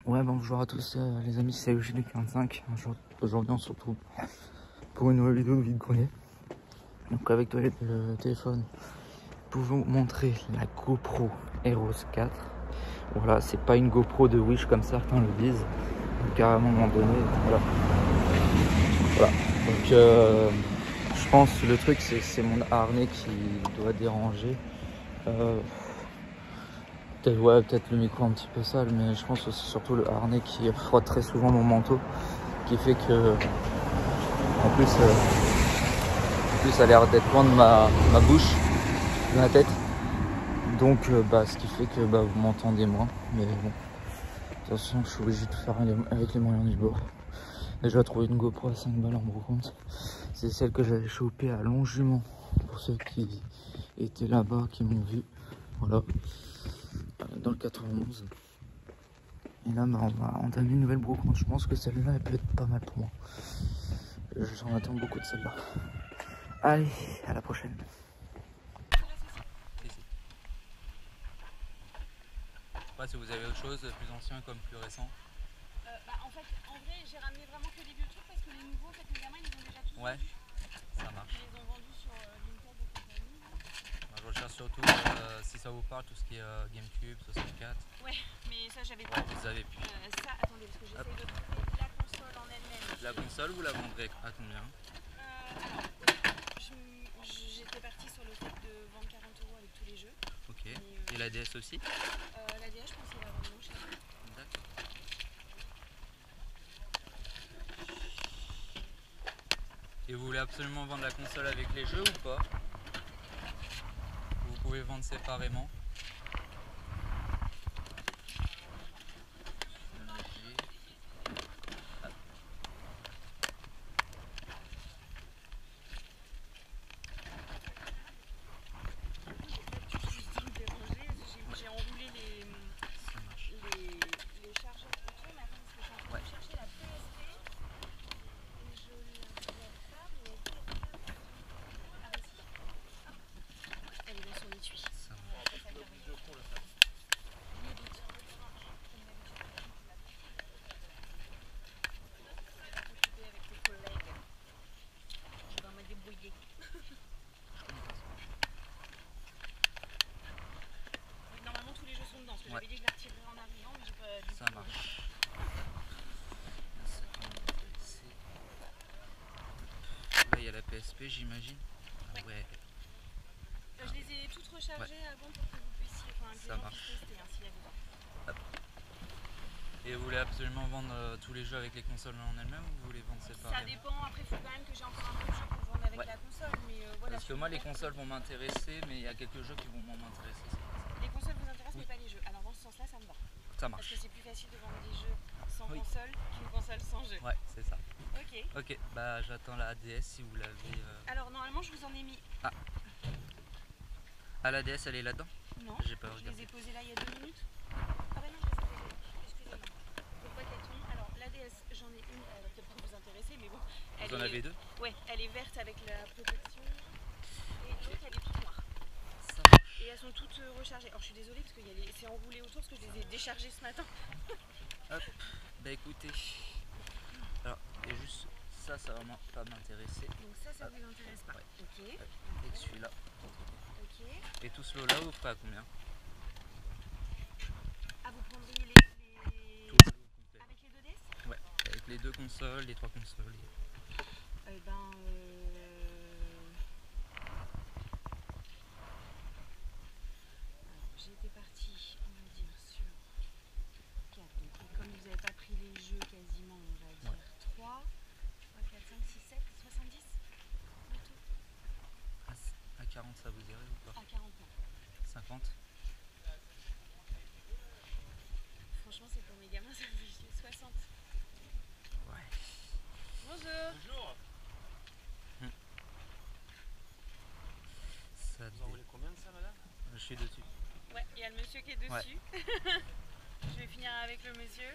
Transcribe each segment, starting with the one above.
Ouais, bonjour à tous les amis, c'est EuGD45. Aujourd'hui on se retrouve pour une nouvelle vidéo de vide grenier. Donc avec toi le téléphone, pour vous montrer la GoPro Heroes 4. Voilà, c'est pas une GoPro de Wish comme certains le disent. Donc carrément à un moment donné, voilà. Donc je pense que le truc c'est mon harnais qui doit déranger. Peut-être le micro un petit peu sale, mais je pense que c'est surtout le harnais qui frotte très souvent mon manteau, qui fait que en plus ça a l'air d'être loin de ma bouche, de ma tête, donc ce qui fait que vous m'entendez moins, mais bon, de toute façon je suis obligé de faire avec les moyens du bord. Déjà trouvé une GoPro à 5 balles en brocante, c'est celle que j'avais chopée à Longjument, pour ceux qui étaient là-bas, qui m'ont vu, voilà, dans le 91. Et là, on va entamer une nouvelle brocante. Je pense que celle-là, elle peut être pas mal pour moi. J'en attends beaucoup de celle-là. Allez, à la prochaine. Je sais pas si vous avez autre chose, plus ancien comme plus récent. En fait, en vrai, j'ai ramené vraiment que des vieux trucs parce que les nouveaux, en fait, mes gamins, ils les ont déjà tous vendus. Ça marche. Ils les ont vendus sur Vinted et compagnie. Je recherche surtout, si ça vous parle, tout ce qui est GameCube, 64. Ouais, mais ça, j'avais Ouais, pas. vous avez plus. Ça, attendez, parce que j'essaye de trouver la console en elle-même. La console, vous la vendrez à combien? Alors, j'étais partie sur le fait de vendre 40 € avec tous les jeux. Ok. Et la DS aussi? La DS, je pense qu'il va vendre moins cher. D'accord. Et vous voulez absolument vendre la console avec les jeux ou pas? Vous pouvez vendre séparément. J'ai enroulé les chargeurs photo, mais attends, parce que je suis en train de chercher la PSP et je la vois pas, mais ah vas-y, elle est dans son étui. Avec tes collègues, je vais me débrouiller. Normalement tous les jeux sont dedans, parce que j'avais dit que je les retirerais en arrivant, mais j'ai pas dit. Ça marche. Là, il y a la PSP, j'imagine. Ouais. Je les ai toutes rechargées avant pour que vous puissiez, que les gens puissent tester s'il y a besoin. Et vous voulez absolument vendre tous les jeux avec les consoles en elles-mêmes ou vous voulez vendre séparément? Ça dépend, après il faut quand même que j'ai encore un peu de jeux pour vendre avec la console, mais voilà. Parce que moi les consoles vont m'intéresser, mais il y a quelques jeux qui vont moins m'intéresser. Les consoles vous intéressent mais pas les jeux, alors dans ce sens là ça me va. Ça Parce marche. que c'est plus facile de vendre des jeux sans console qu'une console sans jeu. Ouais, c'est ça. Ok. Ok, j'attends la DS si vous l'avez. Alors normalement je vous en ai mis. Ah, la DS elle est là-dedans? Non, j'ai pas regardé. Je les ai posés là il y a 2 minutes. Ah bah non, je les ai posés. Excusez-moi. Pourquoi qu'elles alors la DS, j'en ai une, elle va peut-être pas vous intéresser, mais bon. Vous en avez deux? Ouais, elle est verte avec la protection et l'autre elle est toute noire. Ça marche. Et elles sont toutes rechargées. Alors je suis désolée parce que c'est enroulé autour parce que je les ai déchargées ce matin. Hop, écoutez. Alors, et juste ça va pas m'intéresser. Donc ça vous intéresse pas. Ok. Et celui-là. Ok. Et tout ce lot-là, vous ferez à combien? Ah, vous prendriez les... Tout le lot complet. Avec les 2 DS? Ouais, avec les 2 consoles, les 3 consoles. J'étais partie, on va dire, sur 4. Donc, comme vous n'avez pas pris les jeux quasiment, on va dire 3, 4, 5, 6, 7, 70 le tout. À 40 ça vous irait ou pas? À 40 non. 50? Franchement c'est pour mes gamins, ça me fait chier. 60. Ouais. Bonjour. Bonjour. Ça Vous en voulez combien de ça, madame? Je suis dessus. Ouais, il y a le monsieur qui est dessus. Je vais finir avec le monsieur.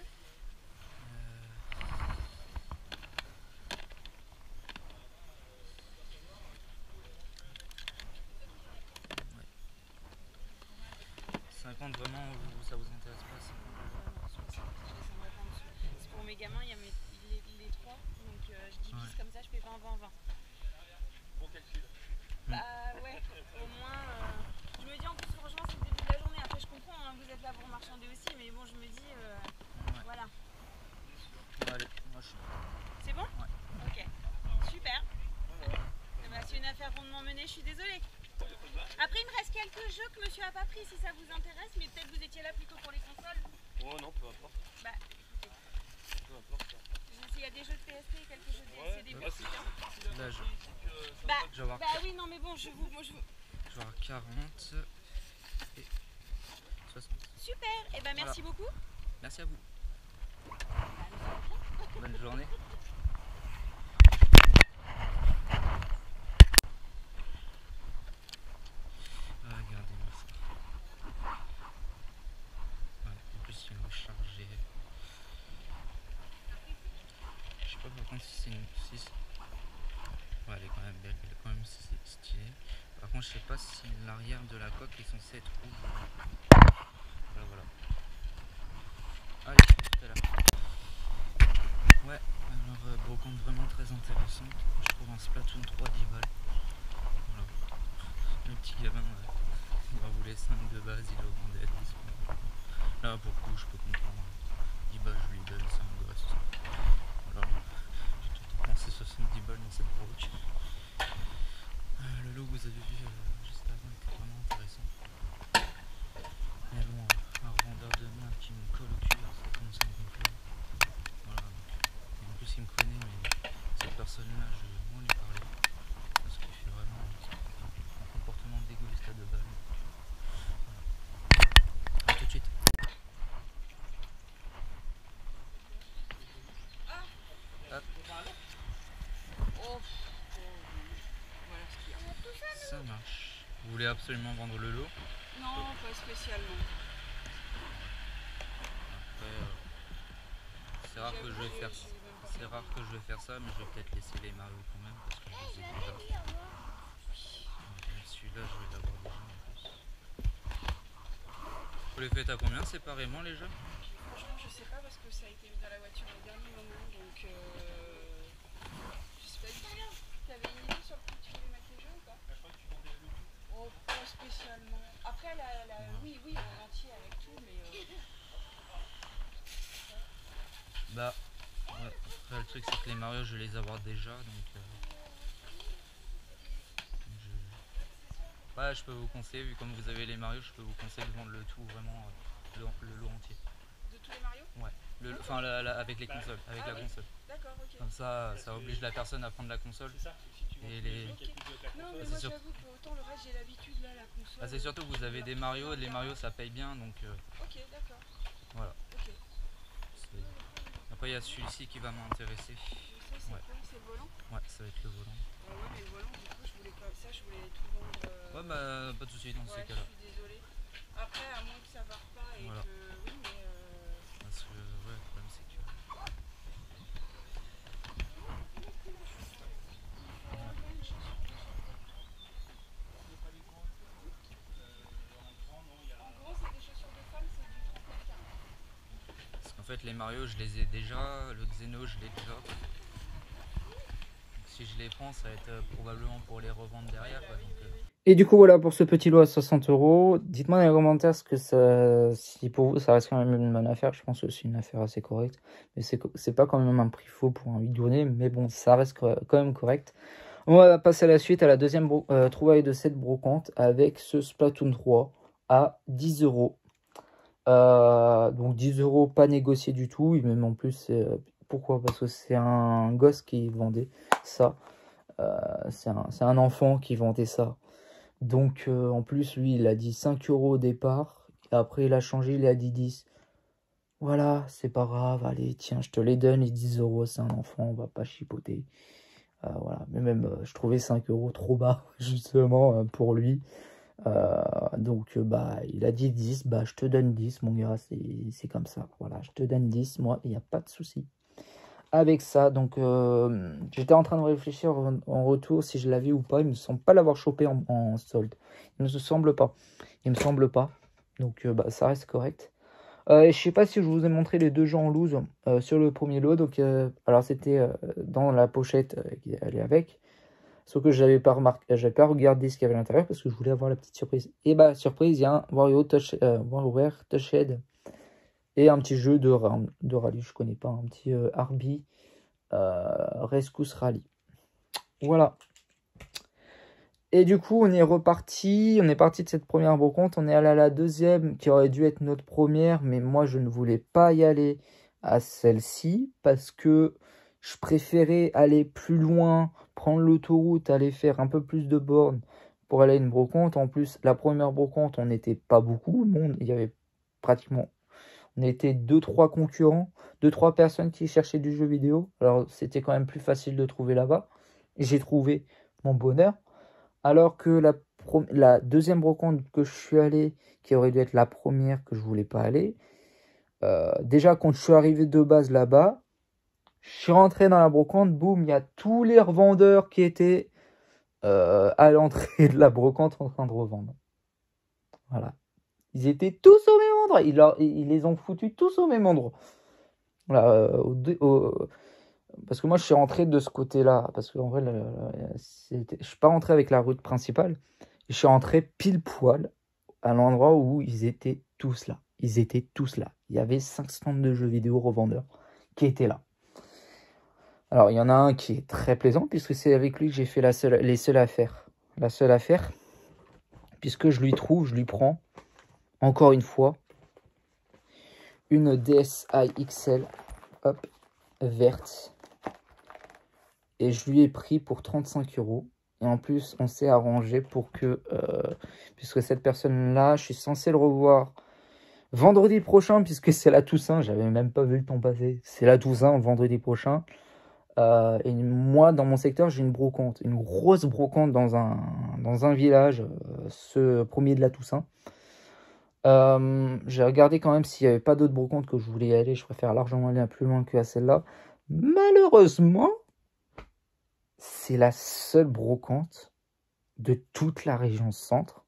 Ouais. 50 vraiment, ça vous intéresse pas? 60, ça me va jeux que monsieur a pas pris si ça vous intéresse, mais peut-être vous étiez là plutôt pour les consoles. Oh non, peu importe. Bah, écoutez. Peu importe. Il y a des jeux de PSP et quelques jeux de DLC début. Là, je vais avoir, Bah oui, non mais bon, je vous... je vais avoir 40 et 60. Super, et bah merci beaucoup. Merci à vous. Bonne journée. Regardez-moi ça. Ouais, en plus, il m'a chargé. Je sais pas par contre si c'est une 6. Ouais, elle est quand même belle, elle est quand même stylée. Par contre, je sais pas si l'arrière de la coque est censé être rouge. Voilà, voilà. Allez, à tout à l'heure. Ouais, alors brocante vraiment très intéressante. Je trouve un Splatoon 3 10 balles. Voilà. Le petit gamin, il va rouler 5 de base, il est au vendait à 10. Là, pour le coup, je peux comprendre. 10 balles, je lui donne, c'est un gosse. Voilà. J'ai déjà dépensé 70 balles dans cette broc. Le lot que vous avez vu juste avant était vraiment intéressant. Mais bon, un revendeur de main qui me colle au cul, ça commence à me gonfler. Voilà. Et en plus, il me connaît, mais cette personne-là, je vais moins lui parler. Parce qu'il fait vraiment un comportement d'égoïste à deux balles. Voilà. A tout de suite. Hop. Oh, voilà ce qu'il y a. Ça marche. Vous voulez absolument vendre le lot? Non, pas spécialement. Après, c'est rare que je vais faire ça. C'est rare que je vais faire ça, mais je vais peut-être laisser les Mario quand même parce que je les ai déjà. Celui-là, je vais l'avoir déjà en plus. Vous les faites à combien séparément les jeux? Franchement, je sais pas parce que ça a été mis dans la voiture au dernier moment, donc je sais pas du tout. T'avais une idée sur le prix que tu voulais mettre les jeux ou pas? Je crois que tu vendais le tout. Oh, pas spécialement. Après, oui, en entier avec tout, mais... Bah, ouais. Après, le truc, c'est que les Mario, je vais les avoir déjà, donc... Ouais, je peux vous conseiller, vu comme vous avez les Mario, je peux vous conseiller de vendre le tout, vraiment, le lot entier. De tous les Mario? Ouais, enfin, avec les consoles, avec la console. D'accord, ok. Comme ça oblige la personne à prendre la console. C'est ça. Si tu Et vends les... le jeu qui a plus de la Non, console, mais moi j'avoue que autant le reste j'ai l'habitude, là, la console... Ah, c'est surtout que vous avez des Mario, et les Mario ça paye bien, donc Ok, d'accord. voilà. Ok. Après, il y a celui-ci qui va m'intéresser. Je sais, c'est Ouais. quoi? C'est le volant? Ouais, ça va être le volant. Ouais, mais le volant, du coup, je voulais pas ça, je voulais tout vendre... Ouais, bah, pas de soucis dans ces Ouais, cas-là. je suis désolée. Après, à moins que ça parte pas et Voilà. que... Oui, mais... Parce que, ouais, le problème c'est que... En gros, c'est des chaussures de femme, c'est du 39,40. Parce qu'en fait, les Mario, je les ai déjà. Le Xeno, je l'ai déjà. Donc, si je les prends, ça va être probablement pour les revendre derrière. Quoi, donc, Et du coup, voilà pour ce petit lot à 60 €. Dites-moi dans les commentaires ce que ça, si pour vous ça reste quand même une bonne affaire. Je pense que c'est une affaire assez correcte. Mais c'est pas quand même un prix faux pour un 8 donné. Mais bon, ça reste quand même correct. On va passer à la suite, à la deuxième trouvaille de cette brocante avec ce Splatoon 3 à 10 €. Donc 10 € pas négocié du tout. Et même en plus, pourquoi? Parce que c'est un gosse qui vendait ça. C'est un enfant qui vendait ça. Donc en plus, lui, il a dit 5 € au départ. Et après, il a changé, il a dit 10. Voilà, c'est pas grave. Allez, tiens, je te les donne, les 10 €. C'est un enfant, on va pas chipoter. Voilà, mais même, je trouvais 5 € trop bas, justement, pour lui. Donc, bah, il a dit 10. Bah, je te donne 10, mon gars. C'est comme ça. Voilà, je te donne 10. Moi, il n'y a pas de souci avec ça. Donc j'étais en train de réfléchir en retour si je l'avais ou pas. Il me semble pas l'avoir chopé en solde. Il me semble pas. Donc bah, ça reste correct. Je sais pas si je vous ai montré les deux jeux en loose sur le premier lot. Donc alors c'était dans la pochette qui allait avec. Sauf que j'avais pas remarqué, j'avais pas regardé ce qu'il y avait à l'intérieur parce que je voulais avoir la petite surprise. Et bah surprise, il y a un WarioWare Touchhead. Et un petit jeu de rallye, je connais pas, un petit Arby Rescousse Rally. Voilà. Et du coup, on est reparti. On est parti de cette première brocante. On est allé à la deuxième qui aurait dû être notre première. Mais moi, je ne voulais pas y aller à celle-ci parce que je préférais aller plus loin, prendre l'autoroute, aller faire un peu plus de bornes pour aller à une brocante. En plus, la première brocante, on n'était pas beaucoup. Bon, il y avait pratiquement... On était 2-3 concurrents, 2-3 personnes qui cherchaient du jeu vidéo. Alors, c'était quand même plus facile de trouver là-bas. Et j'ai trouvé mon bonheur. Alors que la deuxième brocante que je suis allé, qui aurait dû être la première que je voulais pas aller, déjà quand je suis arrivé de base là-bas, je suis rentré dans la brocante, boum, il y a tous les revendeurs qui étaient à l'entrée de la brocante en train de revendre. Voilà. Ils étaient tous au même endroit. Ils les ont foutus tous au même endroit. Voilà, parce que moi, je suis rentré de ce côté-là. Parce qu'en vrai, je ne suis pas rentré avec la route principale. Je suis rentré pile poil à l'endroit où ils étaient tous là. Ils étaient tous là. Il y avait 5 stands de jeux vidéo revendeurs qui étaient là. Alors, il y en a un qui est très plaisant, puisque c'est avec lui que j'ai fait les seules affaires. La seule affaire, puisque je lui prends, encore une fois, une DSi XL, hop, verte. Et je lui ai pris pour 35 €. Et en plus, on s'est arrangé pour que, puisque cette personne-là, je suis censé le revoir vendredi prochain, puisque c'est la Toussaint. J'avais même pas vu le temps passer. C'est la Toussaint, vendredi prochain. Et moi, dans mon secteur, j'ai une brocante. Une grosse brocante dans un village, ce premier de la Toussaint. J'ai regardé quand même s'il n'y avait pas d'autres brocantes que je voulais y aller. Je préfère largement aller plus loin que à celle-là. Malheureusement, c'est la seule brocante de toute la région centre.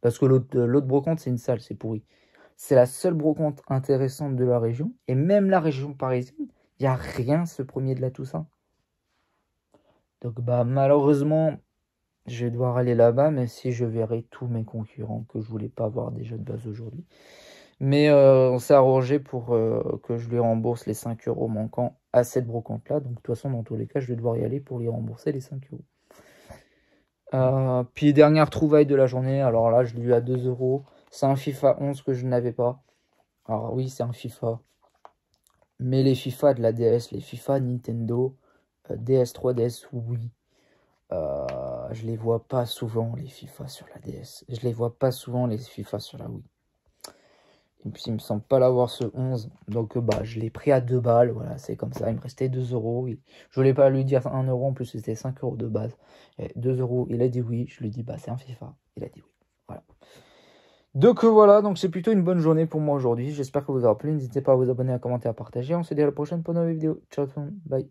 Parce que l'autre brocante, c'est une salle, c'est pourri. C'est la seule brocante intéressante de la région. Et même la région parisienne, il n'y a rien ce premier de la Toussaint. Donc bah malheureusement, je vais devoir aller là-bas, même si je verrai tous mes concurrents que je voulais pas voir déjà de base aujourd'hui. Mais on s'est arrangé pour que je lui rembourse les 5 € manquants à cette brocante-là. Donc de toute façon, dans tous les cas, je vais devoir y aller pour lui rembourser les 5 €. Puis dernière trouvaille de la journée, alors là, je lui ai à 2 €. C'est un FIFA 11 que je n'avais pas. Alors oui, c'est un FIFA. Mais les FIFA de la DS, les FIFA Nintendo, DS, 3DS, oui. Je les vois pas souvent, les FIFA sur la DS. Je les vois pas souvent, les FIFA sur la Wii. Et puis, il me semble pas l'avoir ce 11. Donc, bah, je l'ai pris à 2 balles. Voilà, c'est comme ça. Il me restait 2 €. Je voulais pas lui dire 1 €. En plus, c'était 5 € de base. Et 2 €. Il a dit oui. Je lui ai dit, bah, c'est un FIFA. Il a dit oui. Voilà. Donc, voilà. Donc, c'est plutôt une bonne journée pour moi aujourd'hui. J'espère que vous aurez plu. N'hésitez pas à vous abonner, à commenter, à partager. On se dit à la prochaine pour une nouvelle vidéo. Ciao tout le monde. Bye.